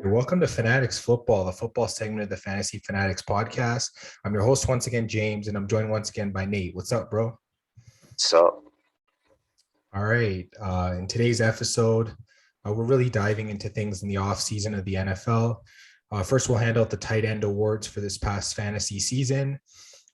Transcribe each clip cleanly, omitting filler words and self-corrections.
Welcome to Fanatics Football, the football segment of the Fantasy Fanatics Podcast. I'm your host once again, James, and I'm joined once again by Nate. What's up, bro? So, All right. In today's episode, we're really diving into things in the offseason of the NFL. First, we'll hand out the tight end awards for this past fantasy season.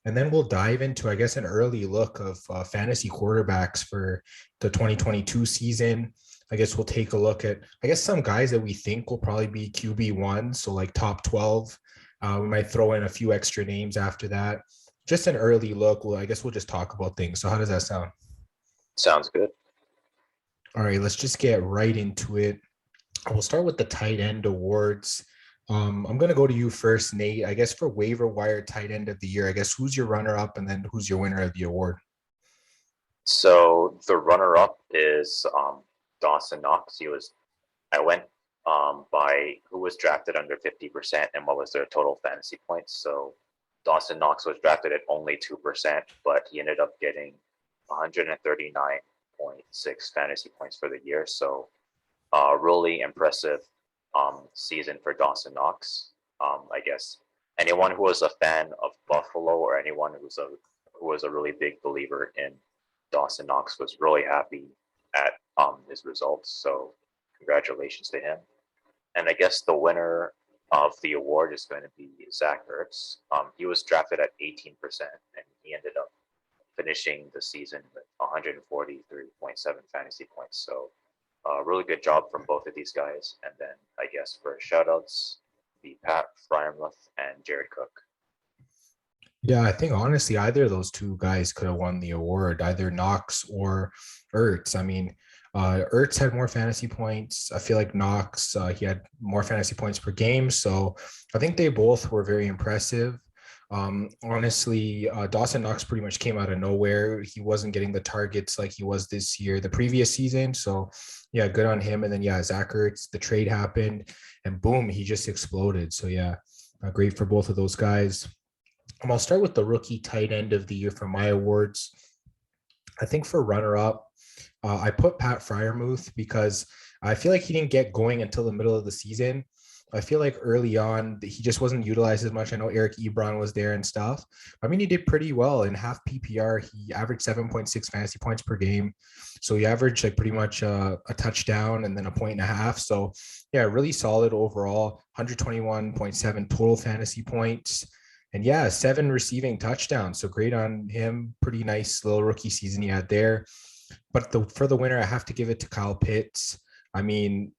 And then we'll dive into, I guess, an early look of fantasy quarterbacks for the 2022 season. I guess we'll take a look at, some guys that we think will probably be QB1, so like top 12. We might throw in a few extra names after that. Just an early look. Well, I guess we'll just talk about things. So how does that sound? sounds good. All right, let's just get right into it. We'll start with the tight end awards. I'm going to go to you first, Nate. I guess for waiver wire tight end of the year, I guess who's your runner-up and then who's your winner of the award? So the runner-up is Dawson Knox. I went by who was drafted under 50% and what was their total fantasy points. So Dawson Knox was drafted at only 2%, but he ended up getting 139.6 fantasy points for the year. So really impressive season for Dawson Knox. I guess anyone who was a fan of Buffalo or anyone who was a really big believer in Dawson Knox was really happy at his results. So congratulations to him. And I guess the winner of the award is going to be Zach Ertz. He was drafted at 18%, and he ended up finishing the season with 143.7 fantasy points. So really good job from both of these guys. And then I guess for shoutouts, be Pat Fryermuth and Jared Cook. Yeah, I think honestly, either of those two guys could have won the award, either Knox or Ertz. I mean, Ertz had more fantasy points. I feel like Knox, he had more fantasy points per game. So I think they both were very impressive. Honestly, Dawson Knox pretty much came out of nowhere. He wasn't getting the targets like he was the previous season. So yeah, good on him. And then Zach Ertz, the trade happened and boom, he just exploded. So yeah, great for both of those guys. I'll start with the rookie tight end of the year for my awards. I think for runner-up, I put Pat Fryermuth because I feel like he didn't get going until the middle of the season. I feel like early on, he just wasn't utilized as much. I know Eric Ebron was there and stuff. I mean, he did pretty well in half PPR. He averaged 7.6 fantasy points per game. So he averaged like pretty much a touchdown and then a point and a half. So yeah, really solid overall, 121.7 total fantasy points. And yeah, 7 receiving touchdowns. So great on him. Pretty nice little rookie season he had there. But for the winner, I have to give it to Kyle Pitts. I mean,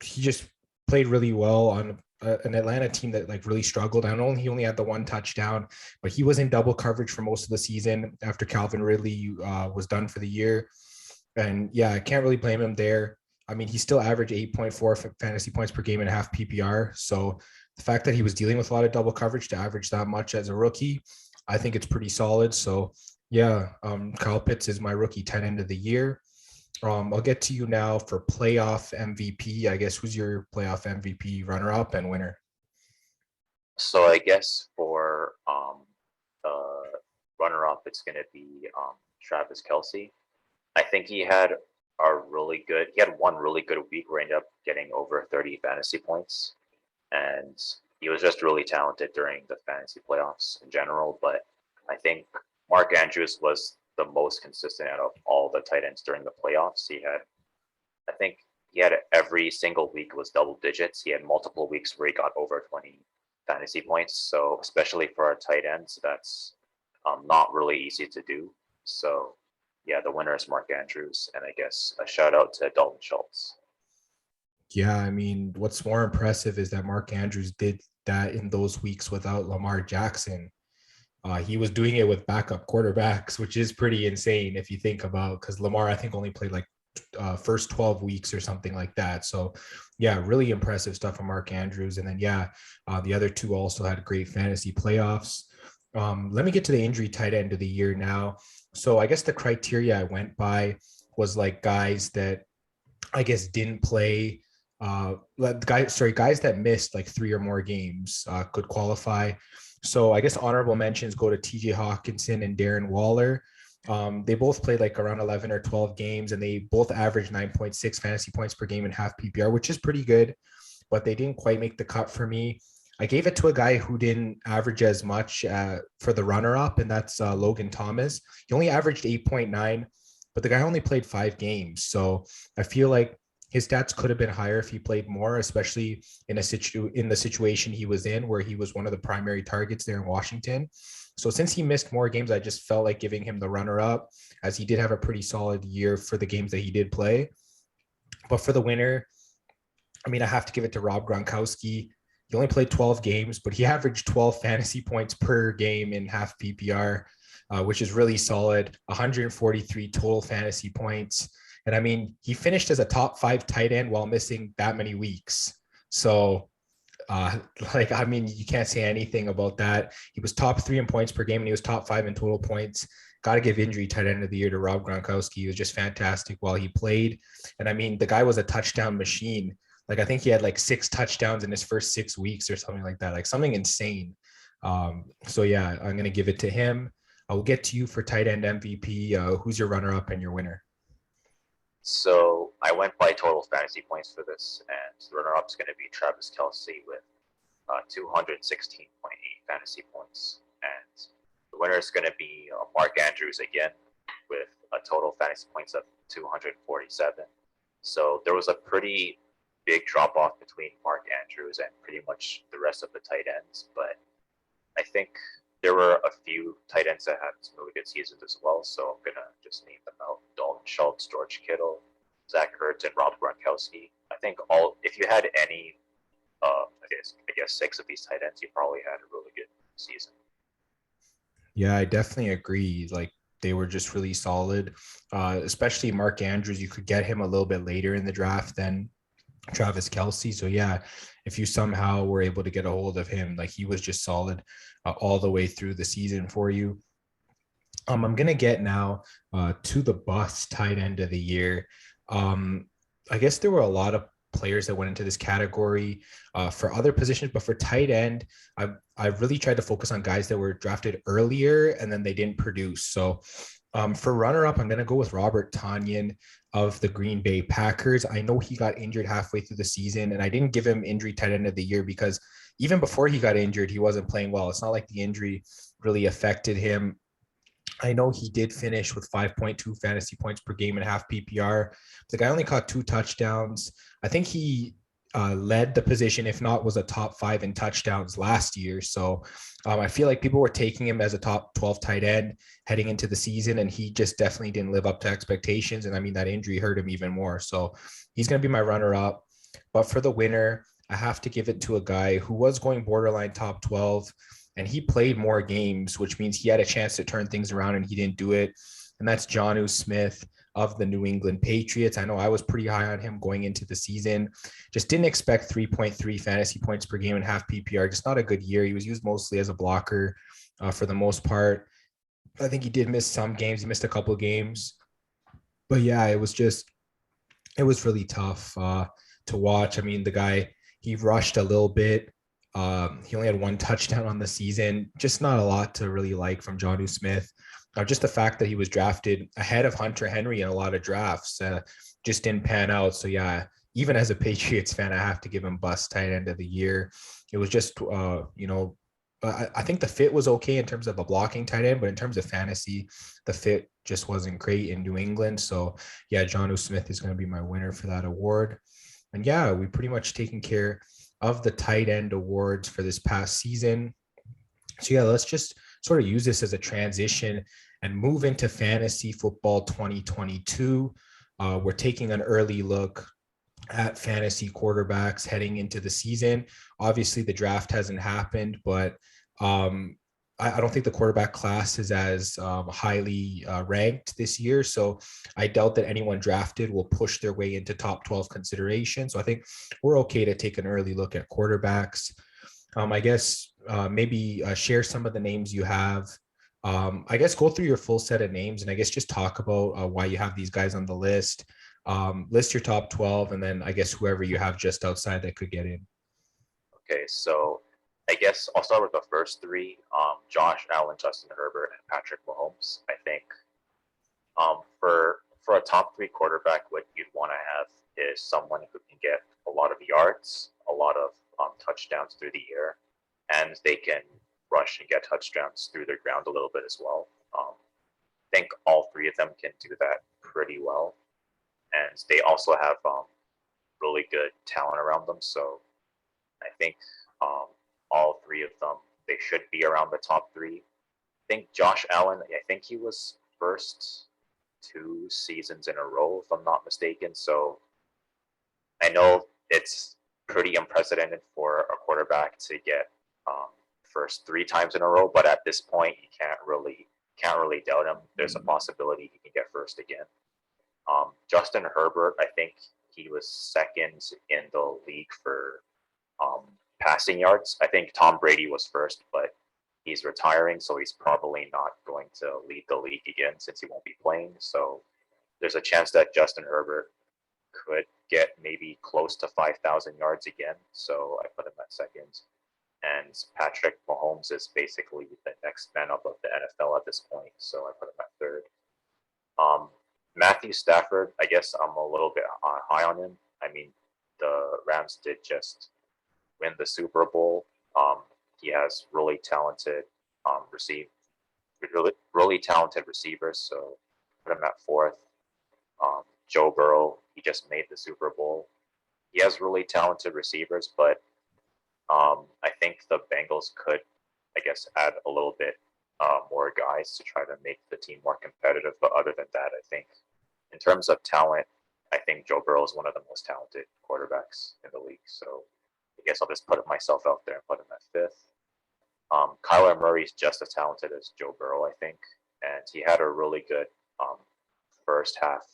he just played really well on an Atlanta team that like really struggled. I know he only had the 1 touchdown, but he was in double coverage for most of the season after Calvin Ridley was done for the year. And yeah, I can't really blame him there. I mean, he still averaged 8.4 fantasy points per game in half PPR. So the fact that he was dealing with a lot of double coverage to average that much as a rookie, I think it's pretty solid. So yeah, Kyle Pitts is my rookie tight end of the year. I'll get to you now for playoff MVP. I guess who's your playoff MVP runner-up and winner? So I guess for the runner-up, it's going to be Travis Kelce. I think he had one really good week where he ended up getting over 30 fantasy points. And he was just really talented during the fantasy playoffs in general. But I think Mark Andrews was the most consistent out of all the tight ends during the playoffs. I think he had every single week was double digits. He had multiple weeks where he got over 20 fantasy points. So especially for our tight ends, that's not really easy to do. So yeah, the winner is Mark Andrews. And I guess a shout out to Dalton Schultz. Yeah, I mean, what's more impressive is that Mark Andrews did that in those weeks without Lamar Jackson. He was doing it with backup quarterbacks, which is pretty insane if you think about, because Lamar, I think, only played like first 12 weeks or something like that. So yeah, really impressive stuff from Mark Andrews. And then the other two also had great fantasy playoffs. Let me get to the injury tight end of the year now. So I guess the criteria I went by was like guys that I guess didn't play. Guys that missed like 3 or more games could qualify. So I guess honorable mentions go to TJ Hawkinson and Darren Waller. They both played like around 11 or 12 games, and they both averaged 9.6 fantasy points per game in half PPR, which is pretty good, but they didn't quite make the cut for me. I gave it to a guy who didn't average as much for the runner up, and that's Logan Thomas. He only averaged 8.9, but the guy only played 5 games. So I feel like his stats could have been higher if he played more, especially in the situation he was in, where he was one of the primary targets there in Washington. So since he missed more games, I just felt like giving him the runner up, as he did have a pretty solid year for the games that he did play. But for the winner, I mean, I have to give it to Rob Gronkowski. He only played 12 games, but he averaged 12 fantasy points per game in half PPR, which is really solid. 143 total fantasy points. And I mean, he finished as a top 5 tight end while missing that many weeks. So, I mean, you can't say anything about that. He was top 3 in points per game, and he was top 5 in total points. Got to give injury tight end of the year to Rob Gronkowski. He was just fantastic while he played. And I mean, the guy was a touchdown machine. Like, I think he had like 6 touchdowns in his first 6 weeks or something like that, like something insane. So yeah, I'm going to give it to him. I will get to you for tight end MVP. Who's your runner up and your winner? So I went by total fantasy points for this, and the runner-up is going to be Travis Kelsey with 216.8 fantasy points, and the winner is going to be Mark Andrews again with a total fantasy points of 247. So there was a pretty big drop-off between Mark Andrews and pretty much the rest of the tight ends, but I think there were a few tight ends that had some really good seasons as well, so I'm gonna just name them out: Dalton Schultz, George Kittle, Zach Ertz, and Rob Gronkowski. I think if you had any, I guess 6 of these tight ends, you probably had a really good season. Yeah, I definitely agree. Like, they were just really solid, especially Mark Andrews. You could get him a little bit later in the draft than Travis Kelsey. So yeah, if you somehow were able to get a hold of him, like, he was just solid all the way through the season for you. I'm gonna get now to the bust tight end of the year. I guess there were a lot of players that went into this category for other positions, but for tight end, I've really tried to focus on guys that were drafted earlier and then they didn't produce. So for runner up, I'm going to go with Robert Tonyan of the Green Bay Packers. I know he got injured halfway through the season, and I didn't give him injury tight end of the year because even before he got injured, he wasn't playing well. It's not like the injury really affected him. I know he did finish with 5.2 fantasy points per game in half PPR. The guy only caught 2 touchdowns. I think he led the position, if not was a top 5 in touchdowns last year. So I feel like people were taking him as a top 12 tight end heading into the season, and he just definitely didn't live up to expectations. And I mean, that injury hurt him even more. So he's going to be my runner up. But for the winner, I have to give it to a guy who was going borderline top 12, and he played more games, which means he had a chance to turn things around and he didn't do it. And that's Jonnu Smith of the New England Patriots. I know I was pretty high on him going into the season. Just didn't expect 3.3 fantasy points per game in half PPR. Just not a good year. He was used mostly as a blocker for the most part. I think he did miss some games. He missed a couple of games. But yeah, it was really tough to watch. I mean, the guy, he rushed a little bit. He only had 1 touchdown on the season. Just not a lot to really like from Jonnu Smith. Just the fact that he was drafted ahead of Hunter Henry in a lot of drafts just didn't pan out. So yeah, even as a Patriots fan, I have to give him bust tight end of the year. It was just, I think the fit was okay in terms of a blocking tight end, but in terms of fantasy, the fit just wasn't great in New England. So yeah, Jonnu Smith is going to be my winner for that award. And yeah, we pretty much taken care of the tight end awards for this past season. So yeah, let's just sort of use this as a transition and move into fantasy football 2022. We're taking an early look at fantasy quarterbacks heading into the season. Obviously, the draft hasn't happened, but I don't think the quarterback class is as highly ranked this year. So I doubt that anyone drafted will push their way into top 12 consideration. So I think we're okay to take an early look at quarterbacks. I guess maybe share some of the names you have. I guess go through your full set of names and I guess just talk about why you have these guys on the list. List your top 12 and then I guess whoever you have just outside that could get in. Okay, so I guess I'll start with the first three. Josh Allen, Justin Herbert, and Patrick Mahomes. I think for a top three quarterback, what you'd want to have is someone who can get a lot of yards, a lot of touchdowns through the air, and they can rush and get touchdowns through the ground a little bit as well. I think all three of them can do that pretty well, and they also have really good talent around them. So I think all three of them, they should be around the top three. I think Josh Allen, I think he was first 2 seasons in a row, if I'm not mistaken. So I know it's pretty unprecedented for a quarterback to get first 3 times in a row, but at this point, you can't really doubt him. There's a possibility he can get first again. Justin Herbert, I think he was second in the league for passing yards. I think Tom Brady was first, but he's retiring, so he's probably not going to lead the league again since he won't be playing. So there's a chance that Justin Herbert could get maybe close to 5,000 yards again. So I put him at second. And Patrick Mahomes is basically the next man up of the NFL at this point. So I put him at third. Matthew Stafford, I guess I'm a little bit high on him. I mean, the Rams did just win the Super Bowl. He has really talented really talented receivers. So put him at fourth. Joe Burrow, he just made the Super Bowl. He has really talented receivers, but I think the Bengals could, I guess, add a little bit more guys to try to make the team more competitive. But other than that, I think in terms of talent, I think Joe Burrow is one of the most talented quarterbacks in the league. So I guess I'll just put myself out there and put him at fifth. Kyler Murray is just as talented as Joe Burrow, I think, and he had a really good first half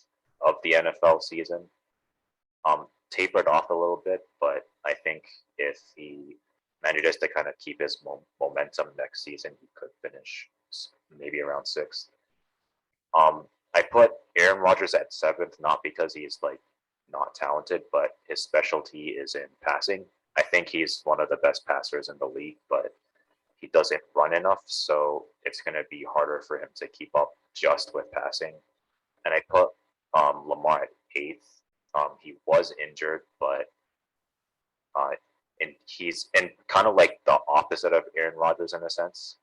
of the NFL season. Tapered off a little bit, but I think if he manages to kind of keep his momentum next season, he could finish maybe around sixth. I put Aaron Rodgers at seventh, not because he's like not talented, but his specialty is in passing. I think he's one of the best passers in the league, but he doesn't run enough, so it's going to be harder for him to keep up just with passing. And I put Lamar at eighth. He was injured, but and he's kind of like the opposite of Aaron Rodgers in a sense.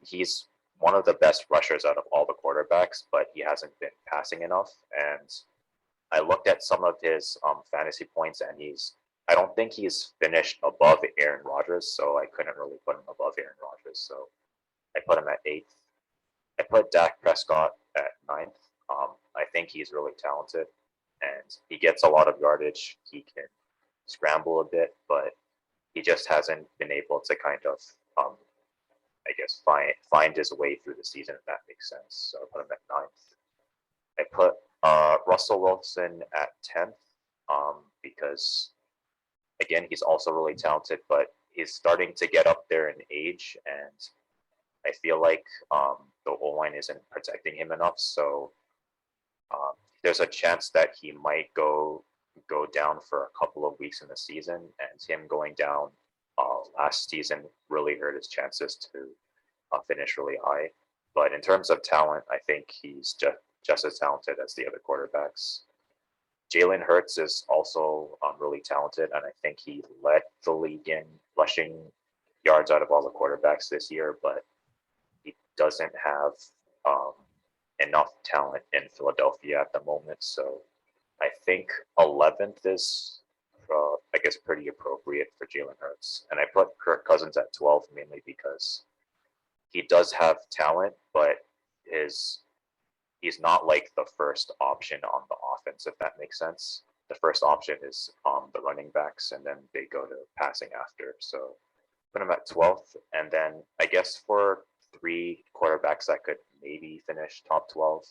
He's one of the best rushers out of all the quarterbacks, but he hasn't been passing enough. And I looked at some of his fantasy points, and I don't think he's finished above Aaron Rodgers, so I couldn't really put him above Aaron Rodgers. So I put him at eighth. I put Dak Prescott at ninth. I think he's really talented, and he gets a lot of yardage. He can scramble a bit, but he just hasn't been able to kind of, I guess, find his way through the season, if that makes sense. So I put him at ninth. I put Russell Wilson at 10th because, again, he's also really talented, but he's starting to get up there in age, and I feel like the O-line isn't protecting him enough. So there's a chance that he might go down for a couple of weeks in the season, and him going down last season really hurt his chances to finish really high. But in terms of talent, I think he's just as talented as the other quarterbacks. Jalen Hurts is also really talented, and I think he led the league in rushing yards out of all the quarterbacks this year, but he doesn't have enough talent in Philadelphia at the moment. So I think 11th is, I guess, pretty appropriate for Jalen Hurts. And I put Kirk Cousins at 12 mainly because he does have talent, but he's not like the first option on the offense, if that makes sense. The first option is the running backs, and then they go to passing after. So put him at 12th. And then I guess for 3 quarterbacks that could maybe finish top 12,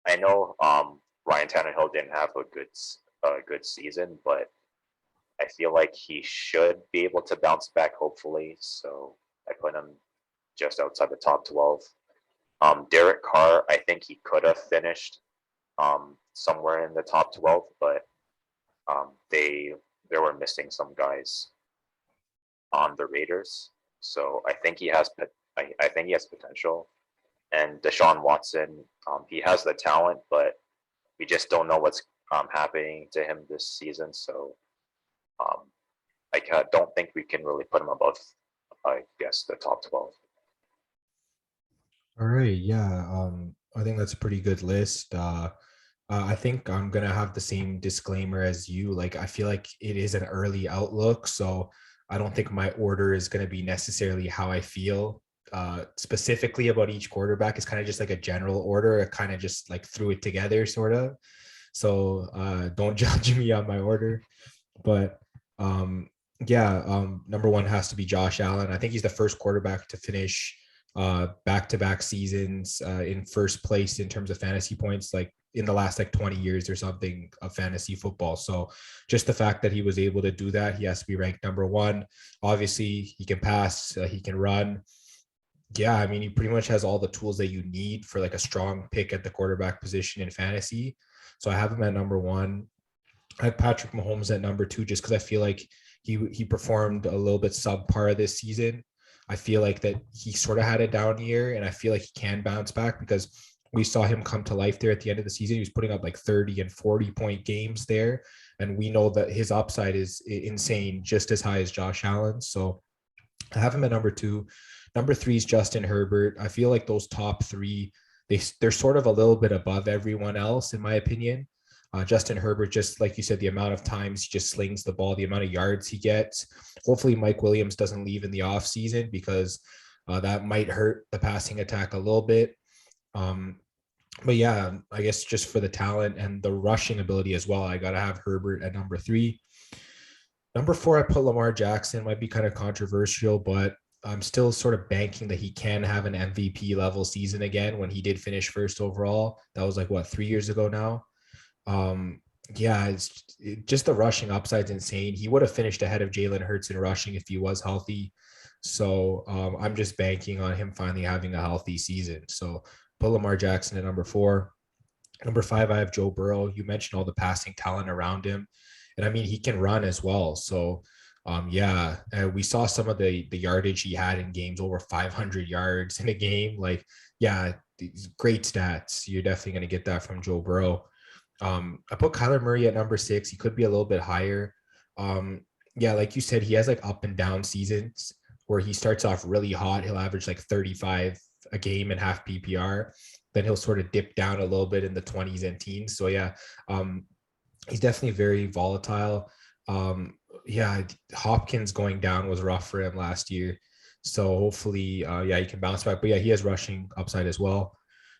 I know Ryan Tannehill didn't have a good season, but I feel like he should be able to bounce back, hopefully. So I put him just outside the top 12. Derek Carr, I think he could have finished somewhere in the top 12, but they were missing some guys. on the Raiders. So I think he has I think he has potential. And Deshaun Watson, he has the talent, but we just don't know what's happening to him this season. So um, don't think we can really put him above, I guess, the top 12. All right, yeah. I think that's a pretty good list. I think I'm gonna have the same disclaimer as you. Like, I feel like it is an early outlook, so I don't think my order is gonna be necessarily how I feel specifically about each quarterback. It's kind of just like a general order. I kind of just like threw it together, sort of. So don't judge me on my order. But yeah, number one has to be Josh Allen. I think he's the first quarterback to finish back-to-back seasons in first place in terms of fantasy points, like in the last like 20 years or something of fantasy football. So just the fact that he was able to do that, he has to be ranked number one. Obviously, he can pass, he can run. Yeah, I mean, he pretty much has all the tools that you need for like a strong pick at the quarterback position in fantasy. So I have him at number one. I had Patrick Mahomes at number two just because I feel like he performed a little bit subpar this season. I feel like that he sort of had a down year, and I feel like he can bounce back because we saw him come to life there at the end of the season. He was putting up like 30 and 40-point games there, and we know that his upside is insane, just as high as Josh Allen. So I have him at number two. Number three is Justin Herbert. I feel like those top three, they're sort of a little bit above everyone else, in my opinion. Justin Herbert, just like you said, the amount of times he just slings the ball, the amount of yards he gets. Hopefully, Mike Williams doesn't leave in the offseason because that might hurt the passing attack a little bit. But yeah, I guess just for the talent and the rushing ability as well, I got to have Herbert at number three. Number four, I put Lamar Jackson. Might be kind of controversial, but I'm still sort of banking that he can have an MVP level season again when he did finish first overall. That was like, what, 3 years ago now? Um, yeah, just the rushing upside's insane. He would have finished ahead of Jalen Hurts in rushing if he was healthy. So I'm just banking on him finally having a healthy season. So put Lamar Jackson at number four. Number five, I have Joe Burrow. You mentioned all the passing talent around him. And I mean, he can run as well. So yeah, we saw some of the yardage he had in games, over 500 yards in a game. Like, yeah, these great stats. You're definitely going to get that from Joe Burrow. I put Kyler Murray at number six. He could be a little bit higher. Yeah, like you said, he has like up and down seasons where he starts off really hot. He'll average like 35 a game and half PPR. Then he'll sort of dip down a little bit in the 20s and teens. So yeah, he's definitely very volatile. Yeah, Hopkins going down was rough for him last year. So hopefully, yeah, he can bounce back. But yeah, he has rushing upside as well.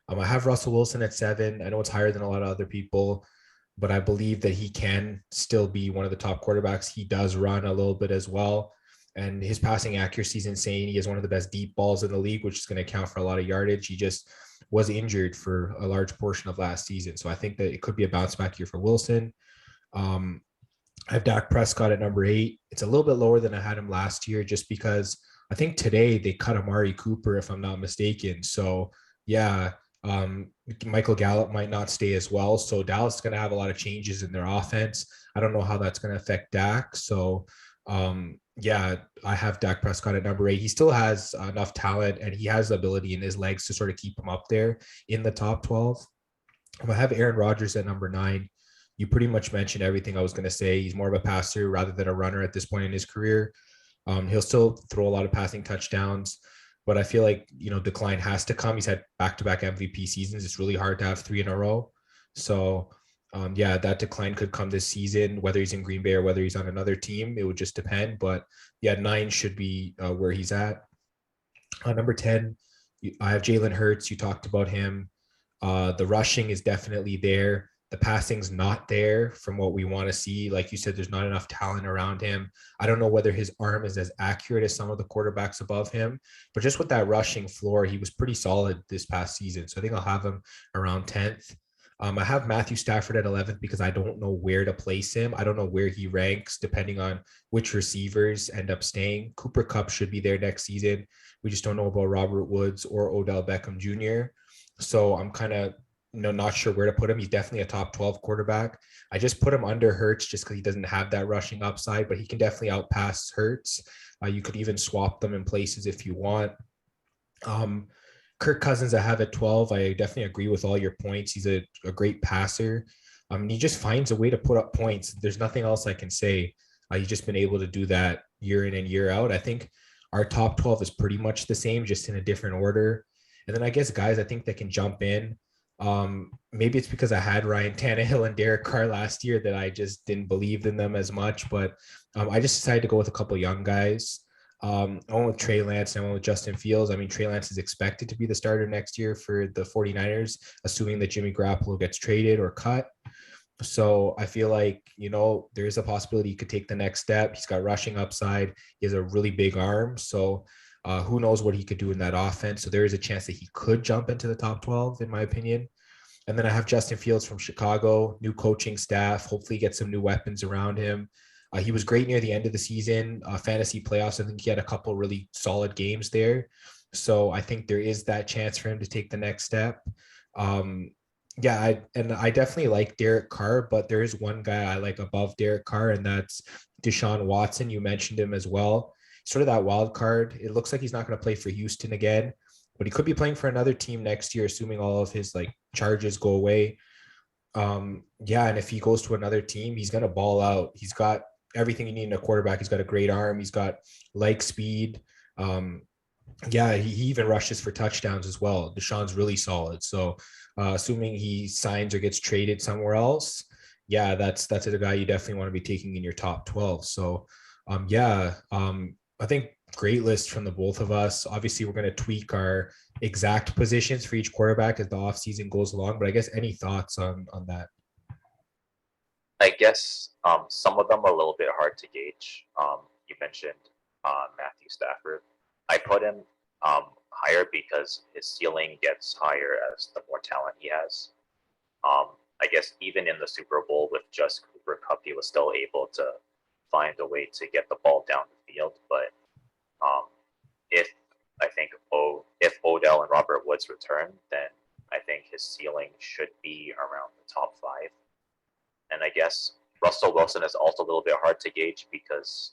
I have Russell Wilson at seven. I know it's higher than a lot of other people, but I believe that he can still be one of the top quarterbacks. He does run a little bit as well. And his passing accuracy is insane. He has one of the best deep balls in the league, which is going to account for a lot of yardage. He just was injured for a large portion of last season. So I think that it could be a bounce back year for Wilson. Um, I have Dak Prescott at number eight. It's a little bit lower than I had him last year just because I think today they cut Amari Cooper, if I'm not mistaken. So yeah, Michael Gallup might not stay as well. So Dallas is going to have a lot of changes in their offense. I don't know how that's going to affect Dak. So yeah, I have Dak Prescott at number eight. He still has enough talent and he has the ability in his legs to sort of keep him up there in the top 12. I have Aaron Rodgers at number nine. You pretty much mentioned everything I was going to say. He's more of a passer rather than a runner at this point in his career. He'll still throw a lot of passing touchdowns, but I feel like, decline has to come. He's had back-to-back MVP seasons. It's really hard to have three in a row. So, yeah, that decline could come this season, whether he's in Green Bay or whether he's on another team. It would just depend. But yeah, nine should be where he's at. Number 10, I have Jalen Hurts. You talked about him. The rushing is definitely there. The passing's not there from what we want to see. Like you said, there's not enough talent around him. I don't know whether his arm is as accurate as some of the quarterbacks above him, but just with that rushing floor, he was pretty solid this past season. So I think I'll have him around 10th. I have Matthew Stafford at 11th because I don't know where to place him. I don't know where he ranks depending on which receivers end up staying. Cooper Kupp should be there next season. We just don't know about Robert Woods or Odell Beckham Jr. So I'm kind of not sure where to put him. He's definitely a top 12 quarterback. I just put him under Hurts just because he doesn't have that rushing upside, but he can definitely outpass Hurts. You could even swap them in places if you want. Um, Kirk Cousins, I have at 12. I definitely agree with all your points. He's a great passer. He just finds a way to put up points. There's nothing else I can say. He's just been able to do that year in and year out. I think our top 12 is pretty much the same, just in a different order. And then I guess guys, I think that can jump in. Maybe it's because I had Ryan Tannehill and Derek Carr last year that I just didn't believe in them as much. But I just decided to go with a couple young guys. I went with Trey Lance and I went with Justin Fields. I mean, Trey Lance is expected to be the starter next year for the 49ers, assuming that Jimmy Garoppolo gets traded or cut. So I feel like, there is a possibility he could take the next step. He's got rushing upside. He has a really big arm. So who knows what he could do in that offense. So there is a chance that he could jump into the top 12, in my opinion. And then I have Justin Fields from Chicago, new coaching staff, hopefully get some new weapons around him. He was great near the end of the season. Fantasy playoffs, I think he had a couple really solid games there. So I think there is that chance for him to take the next step. I definitely like Derek Carr, but there is one guy I like above Derek Carr, and that's Deshaun Watson. You mentioned him as well. Sort of that wild card. It looks like he's not going to play for Houston again, but he could be playing for another team next year, assuming all of his charges go away. And if he goes to another team, he's going to ball out. He's got everything you need in a quarterback. He's got a great arm. He's got speed. He even rushes for touchdowns as well. Deshaun's really solid. So assuming he signs or gets traded somewhere else, that's a guy you definitely want to be taking in your top 12. So I think great list from the both of us. Obviously, we're going to tweak our exact positions for each quarterback as the offseason goes along. But I guess any thoughts on that? I guess some of them are a little bit hard to gauge. You mentioned Matthew Stafford. I put him higher because his ceiling gets higher as the more talent he has. I guess even in the Super Bowl with just Cooper Kupp, he was still able to find a way to get the ball down the field. But if Odell and Robert Woods return, then I think his ceiling should be around the top 5. And I guess Russell Wilson is also a little bit hard to gauge because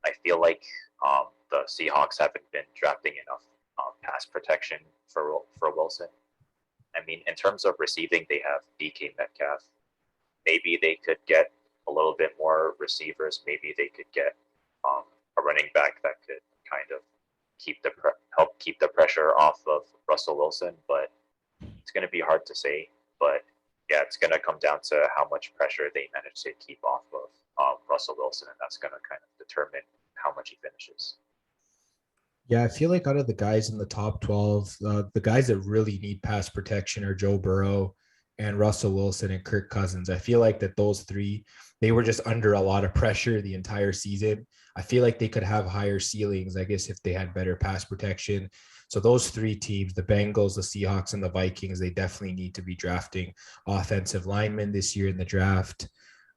I feel like the Seahawks haven't been drafting enough pass protection for Wilson. I mean, in terms of receiving, they have DK Metcalf. Maybe they could get a little bit more receivers. Maybe they could get a running back that could kind of help keep the pressure off of Russell Wilson. But it's going to be hard to say. But it's going to come down to how much pressure they manage to keep off of Russell Wilson, and that's going to kind of determine how much he finishes. Yeah, I feel like out of the guys in the top 12, the guys that really need pass protection are Joe Burrow and Russell Wilson and Kirk Cousins. I feel like that those three, they were just under a lot of pressure the entire season. I feel like they could have higher ceilings, I guess, if they had better pass protection. So those three teams, the Bengals, the Seahawks, and the Vikings, they definitely need to be drafting offensive linemen this year in the draft.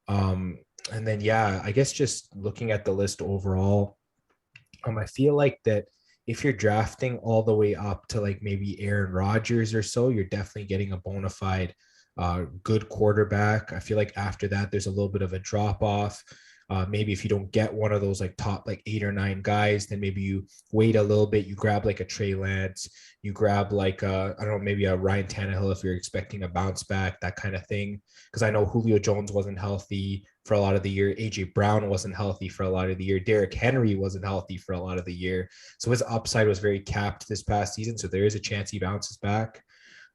And then, I guess just looking at the list overall, I feel like that if you're drafting all the way up to maybe Aaron Rodgers or so, you're definitely getting a bona fide good quarterback. I feel like after that, there's a little bit of a drop off. Maybe if you don't get one of those top 8 or 9 guys, then maybe you wait a little bit. You grab a Trey Lance, you grab I don't know, maybe a Ryan Tannehill if you're expecting a bounce back, that kind of thing. Because I know Julio Jones wasn't healthy for a lot of the year. AJ Brown wasn't healthy for a lot of the year. Derrick Henry wasn't healthy for a lot of the year. So his upside was very capped this past season. So there is a chance he bounces back.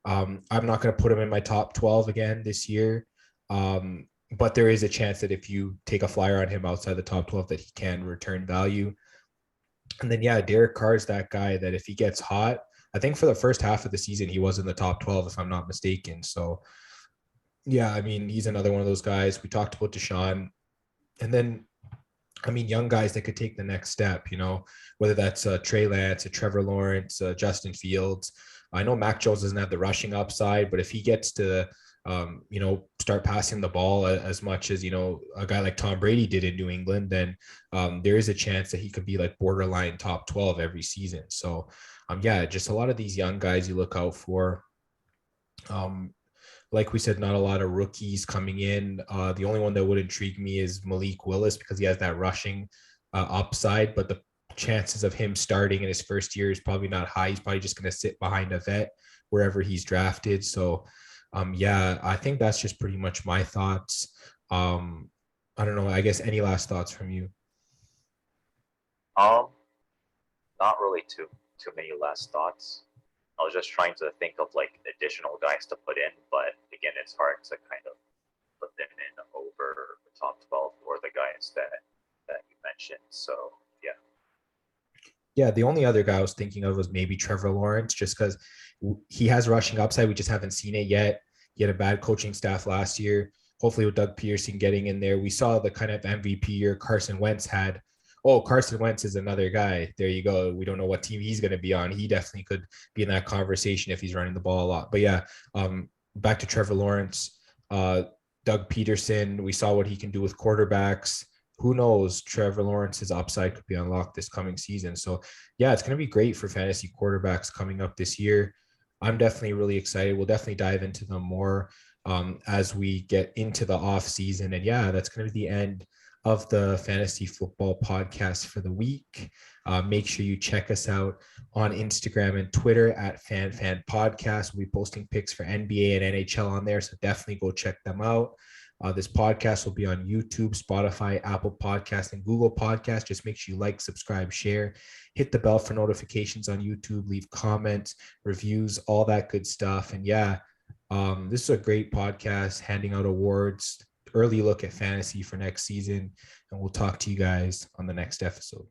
I'm not going to put him in my top 12 again this year. But there is a chance that if you take a flyer on him outside the top 12 that he can return value. And then, Derek Carr is that guy that if he gets hot, I think for the first half of the season, he was in the top 12, if I'm not mistaken. So, I mean, he's another one of those guys. We talked about Deshaun. And then, I mean, young guys that could take the next step, whether that's Trey Lance, Trevor Lawrence, Justin Fields. I know Mac Jones doesn't have the rushing upside, but if he gets to start passing the ball as much as, a guy like Tom Brady did in New England, then there is a chance that he could be borderline top 12 every season. So, just a lot of these young guys you look out for. Um, like we said, not a lot of rookies coming in. The only one that would intrigue me is Malik Willis because he has that rushing upside, but the chances of him starting in his first year is probably not high. He's probably just going to sit behind a vet wherever he's drafted. So, yeah, I think that's just pretty much my thoughts. I don't know. I guess any last thoughts from you? Um, Not really too many last thoughts. I was just trying to think of like additional guys to put in, but again, it's hard to kind of put them in over the top 12 or the guys that you mentioned. So yeah. Yeah, the only other guy I was thinking of was maybe Trevor Lawrence, just because he has rushing upside. We just haven't seen it yet. He had a bad coaching staff last year. Hopefully, with Doug Peterson getting in there, we saw the kind of MVP year Carson Wentz had. Oh, Carson Wentz is another guy. There you go. We don't know what team he's going to be on. He definitely could be in that conversation if he's running the ball a lot. But yeah, back to Trevor Lawrence, uh, Doug Peterson. We saw what he can do with quarterbacks. Who knows? Trevor Lawrence's upside could be unlocked this coming season. So yeah, it's going to be great for fantasy quarterbacks coming up this year. I'm definitely really excited. We'll definitely dive into them more as we get into the off season. And yeah, that's going to be the end of the fantasy football podcast for the week. Make sure you check us out on Instagram and Twitter at FanFan Podcast. We'll be posting picks for NBA and NHL on there, so definitely go check them out. This podcast will be on YouTube, Spotify, Apple Podcast, and Google Podcast. Just make sure you like, subscribe, share, hit the bell for notifications on YouTube, leave comments, reviews, all that good stuff. And yeah, this is a great podcast, handing out awards, early look at fantasy for next season. And we'll talk to you guys on the next episode.